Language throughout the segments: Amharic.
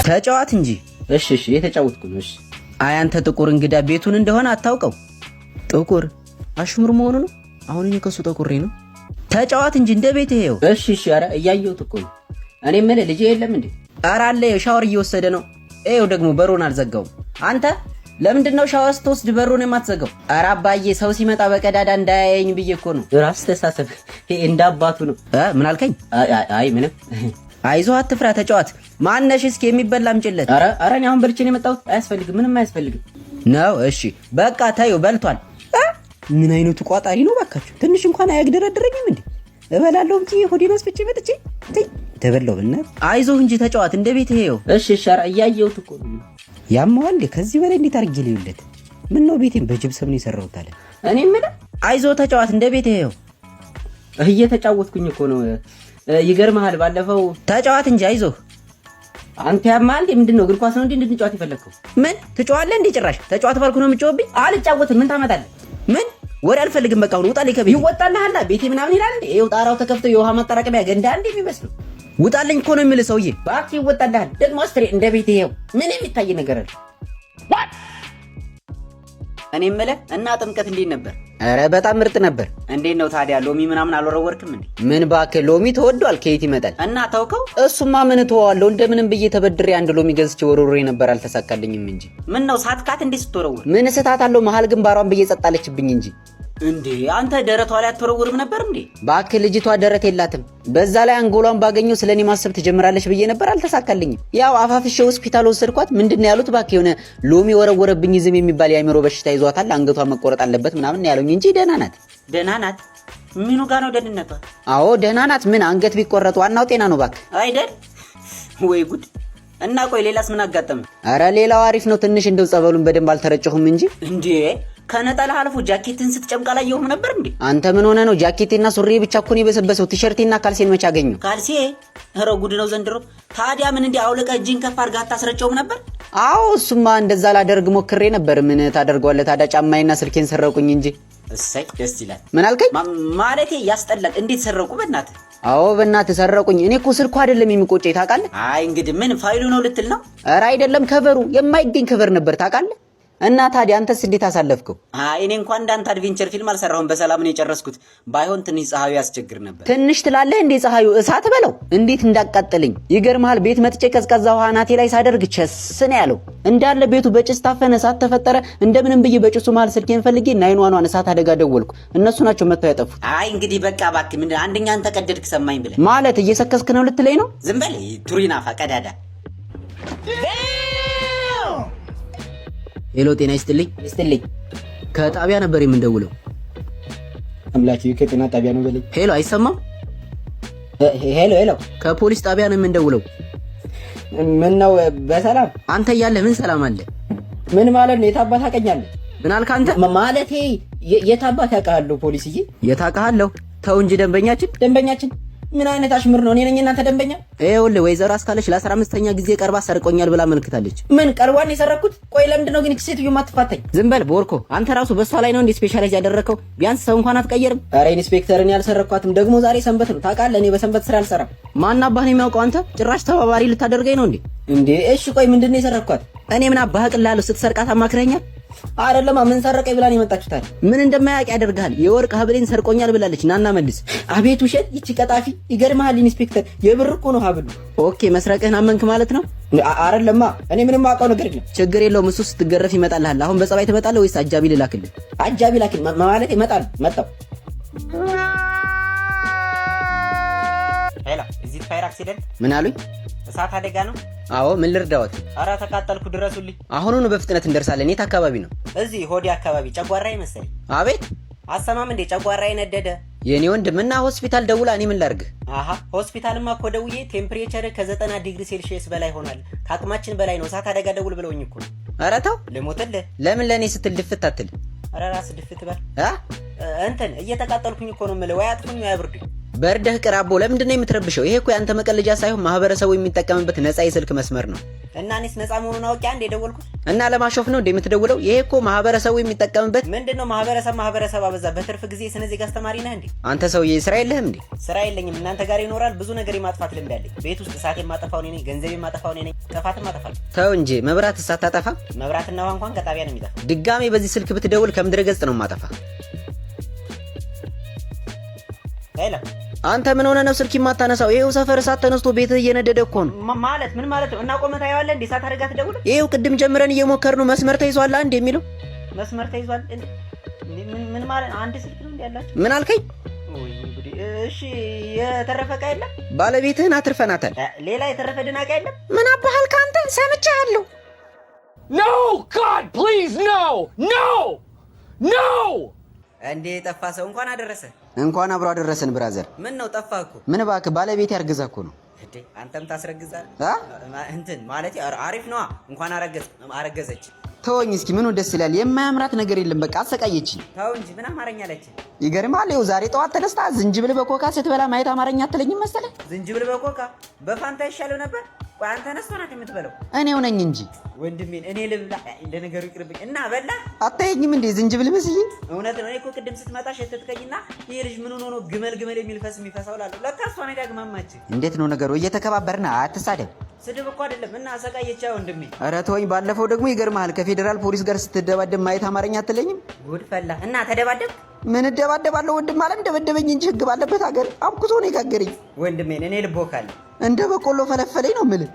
ተጫዋት እንጂ። እሺ የተጫወትኩ ነው። እሺ አይ አንተ ጥቁር እንግዳ ቤቱን እንደሆነ አታውቀው። ጥቁር አሽሙር መሆኑ ነው። አሁን እኔ ከሱ ጥቁሬ ነው። ተጫዋት እንጂ እንደ ቤት ይሄው። እሺ ኧረ እያየሁት እኮ ነው። እኔ ምን ልጅ የለም እንዴ? ኧረ አለ ሻወር እየወሰደ ነው። ይሄው ደግሞ በሩን አልዘጋውም። አንተ ለምንድነው ሻወር ስትወስድ በሩን የማትዘጋው? ኧረ አባዬ ሰው ሲመጣ በቀዳዳ እንዳያየኝ ብዬ እኮ ነው። ራስ ተሳሰብ። ይሄ እንዳባቱ ነው። ምን አልከኝ? አይ ምንም። አይዞህ አትፍራ ተጫዋት። ማነሽ እስኪ የሚበላ አምጪለት። ኧረ እኔ አሁን በልቼ ነው የመጣሁት። አያስፈልግም፣ ምንም አያስፈልግም ነው። እሺ በቃ ታዩ በልቷል። ምን አይነቱ ቋጣሪ ነው ባካችሁ። ትንሽ እንኳን አያግደረድረኝም እንዴ? እበላለሁ እንጂ ሆዴ መስፍቼ መጥቼ ተበላው እና አይዞህ እንጂ ተጫዋት እንደ ቤት ይሄው። እሺ ኧረ እያየሁት እኮ ነው። ያማዋል ከዚህ በላይ እንዴት አድርጌ ልዩለት? ምን ነው ቤቴን በጅብሰም ነው የሰራሁት አለ። እኔ ምን አይዞህ ተጫዋት እንደ ቤት ይሄው። እየተጫወትኩኝ እኮ ነው። ይገርምሃል ባለፈው ተጫዋት እንጂ አይዞህ። አንተ ያማል ምንድነው? እግር ኳስ ነው እንዴ እንድንጫወት የፈለከው? ምን ትጫዋለህ እንዴ? ጭራሽ ተጫዋት ባልኩ ነው የምትጫወትብኝ? አልጫወትም። ምን ታመጣለህ? ምን ወሬ አልፈልግም። በቃ አሁን ውጣልኝ ከቤት። ይወጣልሃል። ቤቴ ምናምን ይላል እንዴ? ይኸው ጣራው ተከፍቶ የውሃ ማጠራቀሚያ ገንዳ እንዴ የሚመስለው። ውጣልኝ እኮ ነው የሚልህ ሰውዬ። ባክ ይወጣልሃል። ደግሞ አስትሬ እንደ ቤት ይሄው። ምን የሚታይ ነገር አለ? እኔ የምልህ እና ጥምቀት እንዴት ነበር? ኧረ በጣም ምርጥ ነበር። እንዴት ነው ታዲያ? ሎሚ ምናምን አልወረወርክም እንዴ? ምን እባክህ ሎሚ ተወዷል። ከየት ይመጣል? እና ተውከው። እሱማ ምን ተዋዋለሁ። እንደምንም ብዬ ተበድሬ አንድ ሎሚ ገዝቼ ወረወሬ ነበር፣ አልተሳካልኝም እንጂ። ምን ነው ሳትካት እንዴ ስትወረወር? ምን ስታት አለው? መሀል ግንባሯን ብዬ ጸጣለችብኝ እንጂ። እንዴ አንተ ደረቷ ላይ አትወረውርም ነበር እንዴ? እባክህ ልጅቷ ደረት የላትም። በዛ ላይ አንጎሏን ባገኘው ስለኔ ማሰብ ትጀምራለች ብዬ ነበር፣ አልተሳካልኝም። ያው አፋፍሼ ሆስፒታል ወሰድኳት። ምንድነው ያሉት? እባክህ የሆነ ሎሚ ወረወረብኝ ዝም የሚባል የአእምሮ በሽታ ይዟታል፣ አንገቷ መቆረጥ አለበት ምናምን ያሉኝ እንጂ ደህና ናት። ደህና ናት? ምኑ ጋር ነው ደህንነቷ? አዎ ደህና ናት። ምን አንገት ቢቆረጥ ዋናው ጤና ነው እባክህ። አይደል? ወይ ጉድ! እና ቆይ ሌላስ ምን አጋጠመ? ኧረ ሌላው አሪፍ ነው። ትንሽ እንደው ጸበሉን በደንብ አልተረጨሁም እንጂ። እንዴ ከነጠላ አልፎ ጃኬትን ስትጨምቅ አላየሁም ነበር እንዴ? አንተ ምን ሆነ ነው? ጃኬቴና ሱሪ ብቻ እኮ ነው የበሰበሰው። ቲሸርቴና ካልሴን መች አገኘሁ? ካልሴ? ኧረ ጉድ ነው ዘንድሮ። ታዲያ ምን እንዴ አውለቀ እጅን ከፍ አድርገህ አታስረጨውም ነበር? አዎ እሱማ እንደዛ ላደርግ ሞክሬ ነበር። ምን ታደርገዋለህ ታዲያ? ጫማዬና ስልኬን ሰረቁኝ እንጂ። እሰይ ደስ ይላል። ምን አልከኝ? ማለቴ ያስጠላል። እንዴት ሰረቁ? በእናትህ። አዎ በእናትህ ሰረቁኝ። እኔ እኮ ስልኩ አይደለም የሚቆጨኝ ታውቃለህ? አይ እንግዲህ ምን ፋይሉ ነው ልትል ነው? ኧረ አይደለም ከቨሩ የማይገኝ ከቨር ነበር ታውቃለህ? እና ታዲያ አንተስ እንዴት አሳለፍከው? አይ እኔ እንኳን እንዳንተ አድቬንቸር ፊልም አልሰራሁም። በሰላም ነው የጨረስኩት። ባይሆን ትንሽ ፀሐዩ ያስቸግር ነበር። ትንሽ ትላለህ እንዴ? ፀሐዩ እሳት በለው እንዴት እንዳቃጠለኝ ይገርምሃል። ቤት መጥቼ ቀዝቃዛ ውሃ ናቴ ላይ ሳደርግ ቸስ ነው ያለው። እንዳለ ቤቱ በጭስ ታፈነ፣ እሳት ተፈጠረ። እንደምንም ብዬ በጭሱ መሃል ስልኬን ፈልጌ 911 እሳት አደጋ ደወልኩ። እነሱ ናቸው መጥተው ያጠፉት። አይ እንግዲህ በቃ እባክህ ምን አንደኛን ተቀደድክ ሰማኝ ብለህ ማለት እየሰከስክ ነው ልትለኝ ነው? ዝም በል ቱሪናፋ ቀዳዳ። ሄሎ ጤና ይስጥልኝ። ከጣቢያ ነበር የምንደውለው። አምላኬ ከጤና ጣቢያ ነው በለኝ። ሄሎ አይሰማም? ሄሎ ከፖሊስ ጣቢያ ነው የምንደውለው። ምን ነው በሰላም? አንተ እያለህ ምን ሰላም አለ? ምን ማለት ነው? የታባት አቀኛለህ? ምን አልክ አንተ? ማለቴ የታባት ያውቃለሁ ፖሊስዬ። የታውቃለሁ? ተው እንጂ ደንበኛችን ምን አይነት አሽሙር ነው? እኔ ነኝ እናንተ ደንበኛ? ይኸውልህ ወይዘሮ አስካለች ለ15ኛ ጊዜ ቀርባ ሰርቆኛል ብላ መልክታለች። ምን ቀርቧን የሰረኩት? ቆይ ለምንድን ነው ግን ሴትዮ ማትፋታኝ? ዝም በል ቦርኮ፣ አንተ ራሱ በሷ ላይ ነው እንዴ ስፔሻላይዝ ያደረከው? ቢያንስ ሰው እንኳን አትቀየርም? ኧረ ኢንስፔክተርን ያልሰረኳትም ደግሞ ዛሬ ሰንበት ነው ታውቃለህ። እኔ በሰንበት ስራ አልሰራም። ማን አባህ ነው የሚያውቀው? አንተ ጭራሽ ተባባሪ ልታደርገኝ ነው እንዴ? እሺ ቆይ ምንድን ነው የሰረኳት? እኔ ምን አባህ ቅላለሁ? ስትሰርቃት አማክረኛል? አይደለም ምን ሰረቀኝ ብላ ነው የመጣችው? ታዲያ ምን እንደማያውቅ ያደርጋል። የወርቅ ሀብሌን ሰርቆኛል ብላለች። ናና መልስ። አቤት ውሸት! ይቺ ቀጣፊ ይገርምሃል ኢንስፔክተር፣ የብር እኮ ነው ሀብሉ። ኦኬ መስረቅህን አመንክ ማለት ነው? አይደለማ እኔ ምንም አውቀው ነገር የለም። ችግር የለውም እሱ ስትገረፍ ይመጣልሃል። አሁን በጸባይ ትመጣለህ ወይስ አጃቢ ልላክልህ? አጃቢ ላክልኝ ማለት ይመጣል። መጣው ሄሎ፣ እዚህ ፋየር አክሲደንት። ምን አሉኝ? እሳት አደጋ ነው። አዎ ምን ልርዳዎት? ኧረ ተቃጠልኩ ድረሱልኝ። አሁኑኑ በፍጥነት እንደርሳለን። የት አካባቢ ነው? እዚህ ሆዴ አካባቢ ጨጓራዬ መሰለኝ። አቤት አሰማም እንዴ ጨጓራዬ ነደደ። የኔ ወንድም እና ሆስፒታል ደውላ እኔ ምን ላድርግ? አሃ ሆስፒታልማ እኮ ደውዬ ቴምፕሬቸር ከ90 ዲግሪ ሴልሺየስ በላይ ሆኗል፣ ከአቅማችን በላይ ነው፣ እሳት አደጋ ደውል ብለውኝ እኮ ነው። ኧረ ተው ልሞትልህ። ለምን ለኔ ስትል ድፍት አትል? ኧረ ራስ ድፍት በል እንትን እየተቃጠልኩኝ እኮ ነው የምልህ። ወይ አጥፉኝ ወይ አብርዱኝ። በርደህ ቅራቦ ለምንድን ነው የምትረብሸው? ይሄ እኮ ያንተ መቀለጃ ሳይሆን ማህበረሰቡ የሚጠቀምበት ነፃ የስልክ መስመር ነው። እና እኔስ ነፃ መሆኑን አውቄ አንድ የደወልኩት እና ለማሾፍ ነው እንደምትደውለው? ይሄ እኮ ማህበረሰቡ የሚጠቀምበት። ምንድነው ማህበረሰብ አበዛ። በትርፍ ጊዜ ስነ ዜጋ አስተማሪ ነህ እንዴ? አንተ ሰውዬ ስራ የለህም እንዴ? ስራ የለኝም። እናንተ ጋር ይኖራል። ብዙ ነገር የማጥፋት ልምድ አለኝ። ቤት ውስጥ እሳት የማጠፋው እኔ ነኝ። ገንዘብ የማጠፋው እኔ ነኝ። ጥፋትም አጠፋለሁ። ተው እንጂ መብራት እሳት ታጠፋ? መብራትና ውሃ እንኳን ከጣቢያ ነው የሚጠፋው። ድጋሜ በዚህ ስልክ ብትደውል ከምድረ ገጽ ነው ማጠፋ። ሄሎ አንተ ምን ሆነ ነው ስልክ የማታነሳው? ይሄው ሰፈር እሳት ተነስቶ ቤት እየነደደ እኮ ነው። ማለት ምን ማለት ነው? እና ቆመታ ያዋለ እንዴ እሳት አደጋ ትደውል? ይሄው ቅድም ጀምረን እየሞከርን ነው። መስመር ተይዟል አንዴ የሚለው መስመር ተይዟል እንዴ? ምን ማለት አንድ ስልክ ነው እንዴ ያላችሁ? ምን አልከኝ? እሺ የተረፈ ዕቃ የለም? ባለቤትህን አትርፈናታል። ሌላ የተረፈ ድናቃ የለም? ምን አባሃል ካንተ ሰምቻለሁ። No God please no no no እንዴ የጠፋ ሰው እንኳን አደረሰ። እንኳን አብሮ አደረሰን ብራዘር። ምን ነው ጠፋህ እኮ? ምን እባክህ ባለቤት ያርግዛ እኮ ነው። እንዴ አንተም ታስረግዛለህ? እንትን ማለት አሪፍ ነዋ። እንኳን አረገዘች። ተወኝ እስኪ ምኑ ደስ ይላል። የማያምራት ነገር የለም። በቃ አሰቃየችኝ። ተው እንጂ ምን አማርኛ አለች? ይገርማል። ይኸው ዛሬ ጠዋት ተነስታ ዝንጅብል በኮካ ስትበላ ማየት አማርኛ አትለኝም መሰለህ? ዝንጅብል በኮካ በፋንታ ይሻለው ነበር። ቆይ አንተ ነስቶ ናት የምትበለው? እኔው ነኝ እንጂ ወንድሜን እኔ ልብላ። ለነገሩ ይቅርብኝ እና በላ አታየኝም እንዴ ዝንጅብል መስዬ? እውነት ነው። እኔ እኮ ቅድም ስትመጣ ሸተትከኝና ይሄ ልጅ ምን ሆኖ ነው ግመል የሚል ፈስ የሚፈሳው እላለሁ። ለካ እሷ ነው ዳግማማች። እንዴት ነው ነገሩ? እየተከባበርን አትሳደብ። ስድብ እኮ አይደለም እና አሰቃየቻ ወንድሜ። ኧረ ተወኝ። ባለፈው ደግሞ ይገርምሃል ከፌዴራል ፖሊስ ጋር ስትደባደብ ማየት አማርኛ አትለኝም? ጉድ ፈላ እና ተደባደብ። ምን እደባደባለሁ? ወንድም አለም ደበደበኝ እንጂ ህግ ባለበት ሀገር አብኩቶ ነው የጋገረኝ። ወንድሜን እኔ ልቦካለሁ። እንደ በቆሎ ፈለፈለኝ ነው የምልህ።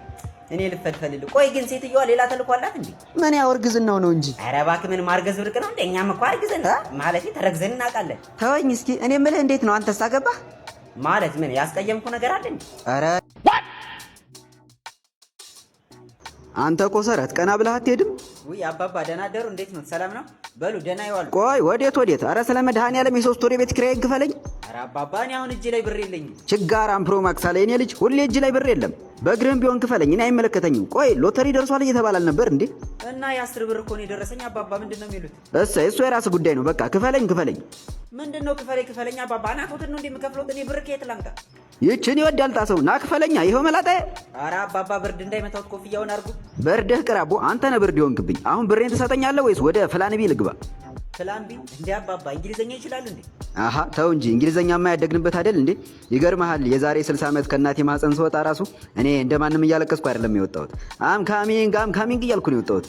እኔ ልፈልፈልልህ። ቆይ ግን ሴትዮዋ ሌላ ተልኮ አላት እንዴ? ምን ያው እርግዝናው ነው እንጂ። ኧረ እባክህ ምን ማርገዝ ብርቅ ነው እንዴ? እኛም እኮ አርግዘን ማለት ተረግዘን እናውቃለን። ተወኝ እስኪ። እኔ የምልህ እንዴት ነው አንተስ አገባህ? ማለት ምን ያስቀየምኩ ነገር አለ እንዴ? ኧረ አንተ ኮሰረት ቀና ብለህ አትሄድም? ውይ አባባ ደህና አደሩ። እንዴት ነው? ሰላም ነው? በሉ ደህና ይዋሉ። ቆይ ወዴት? ኧረ ስለ መድኃኒዓለም የሶስት ወር የቤት ኪራይ ክፈለኝ። ኧረ አባባ እኔ አሁን እጄ ላይ ብር የለኝም። ችጋራም ፕሮማክስ አለ የኔ ልጅ። ሁሌ እጅ ላይ ብር የለም። በእግርህም ቢሆን ክፈለኝ። እኔ አይመለከተኝም። ቆይ ሎተሪ ደርሷል እየተባለ አልነበር እንዴ? እና የ10 ብር እኮ ነው የደረሰኝ አባባ። ምንድነው የሚሉት? እሱ የራስህ ጉዳይ ነው። በቃ ክፈለኝ። ምንድነው ክፈለኝ አባባ? አናቶትን ነው እንደምከፍለው እኔ ብር ከየት ላምጣ? ይችን ይወዳል ጣሰው ና ክፈለኛ። ይኸው መላጣዬ። ኧረ አባባ ብርድ እንዳይመታውት ኮፍያውን አድርጉ። በርደህ ቅራቦ። አንተ ነህ ብርድ ይሆንክብኝ። አሁን ብሬን ትሰጠኛለህ ወይስ ወደ ፕላን ቢ ልግባ? ፕላን ቢ እንዴ አባባ? እንግሊዘኛ ይችላል እንዴ? አሃ ተው እንጂ እንግሊዘኛማ ያደግንበት አይደል እንዴ? ይገርምሃል የዛሬ 60 ዓመት ከእናቴ ማህፀን ስወጣ ራሱ እኔ እንደማንም እያለቀስኩ አይደለም የወጣሁት። አም ካሚንግ እያልኩ ነው የወጣሁት።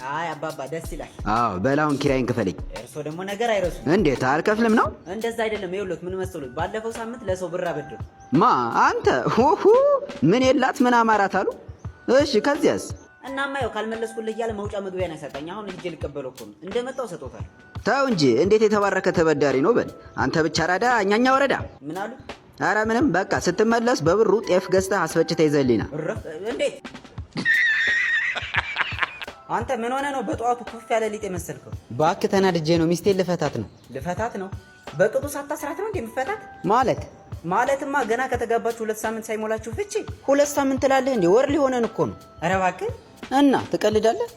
አይ አባባ ደስ ይላል። አዎ በላውን ኪራይን ክፈለኝ። እርሶ ደግሞ ነገር አይረሱ። እንዴት አልከፍልም ነው? እንደዛ አይደለም። ይኸውልህ ምን መሰሉት፣ ባለፈው ሳምንት ለሰው ብር አበደሩ። ማ አንተ ሁሁ ምን የላት ምን አማራት አሉ። እሺ ከዚያስ? እናማ ያው ካልመለስኩልህ እያለ መውጫ መግቢያ ነው ያሳጣኝ። አሁን ሂጄ ልቀበለው እኮ ነው። እንደመጣው ሰጥቶታል። ተው እንጂ እንዴት የተባረከ ተበዳሪ ነው በል። አንተ ብቻ ራዳ እኛኛ ወረዳ። ምን አሉ? ኧረ ምንም በቃ ስትመለስ በብሩ ጤፍ ገዝተህ አስፈጭተህ ይዘህልኝ ና። እንዴት አንተ ምን ሆነ ነው በጠዋቱ ከፍ ያለ ሊጥ የመሰልከው? እባክህ ተናድጄ ነው። ሚስቴን ልፈታት ነው። ልፈታት ነው? በቅጡ ሳታስራት ነው እንደምፈታት? ማለትማ ገና ከተጋባችሁ 2 ሳምንት ሳይሞላችሁ ፍቺ? 2 ሳምንት ትላለህ እንዴ? ወር ሊሆነን እኮ ነው። ኧረ እባክህ እና ትቀልዳለህ?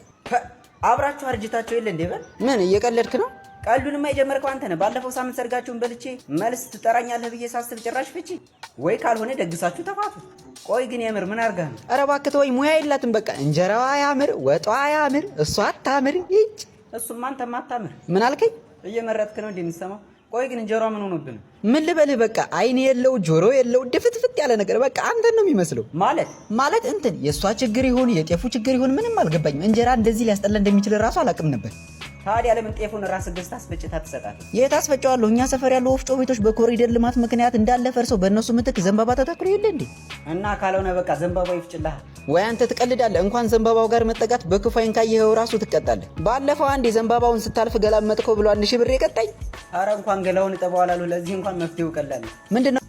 አብራችሁ አርጅታችሁ የለ እንዴ? በል ምን እየቀለድክ ነው? ቀልዱንማ የጀመርከው አንተ ነህ። ባለፈው ሳምንት ሰርጋችሁን በልቼ መልስ ትጠራኛለህ ብዬ ሳስብ ጭራሽ ፍቺ። ወይ ካልሆነ ደግሳችሁ ተፋቱ። ቆይ ግን የምር ምን አርጋ ነው? ኧረ እባክህ ተወኝ። ሙያ የላትም በቃ። እንጀራዋ ያምር፣ ወጧ ያምር፣ እሷ አታምር። ይጭ እሱማ አንተማ አታምር። ምን አልከኝ? እየመረጥክ ነው እንደምትሰማው። ቆይ ግን እንጀራዋ ምን ሆኖብን? ምን ልበልህ በቃ አይን የለው ጆሮ የለው ድፍትፍት ያለ ነገር በቃ አንተን ነው የሚመስለው። ማለት እንትን የእሷ ችግር ይሁን የጤፉ ችግር ይሁን ምንም አልገባኝም። እንጀራ እንደዚህ ሊያስጠላ እንደሚችል ራሱ አላውቅም ነበር። ታዲያ ለምን ጤፉን ራስህ ገዝተህ አስፈጭተህ ትሰጣለህ? የት አስፈጨዋለሁ? እኛ ሰፈር ያሉ ወፍጮ ቤቶች በኮሪደር ልማት ምክንያት እንዳለ ፈርሰው በእነሱ ምትክ ዘንባባ ተተክሎ የለ እንዴ? እና ካልሆነ በቃ ዘንባባው ይፍጭልሃል። ወይ አንተ ትቀልዳለህ። እንኳን ዘንባባው ጋር መጠጋት በክፉ ዓይን ካየኸው ራሱ ትቀጣለህ። ባለፈው አንድ የዘንባባውን ስታልፍ ገላመጥከው ብሎ 1000 ብር የቀጣኝ። ኧረ እንኳን ገላውን እጠበዋለሁ። ለዚህ እንኳን መፍትሄው ቀላል ነው። ምንድነው?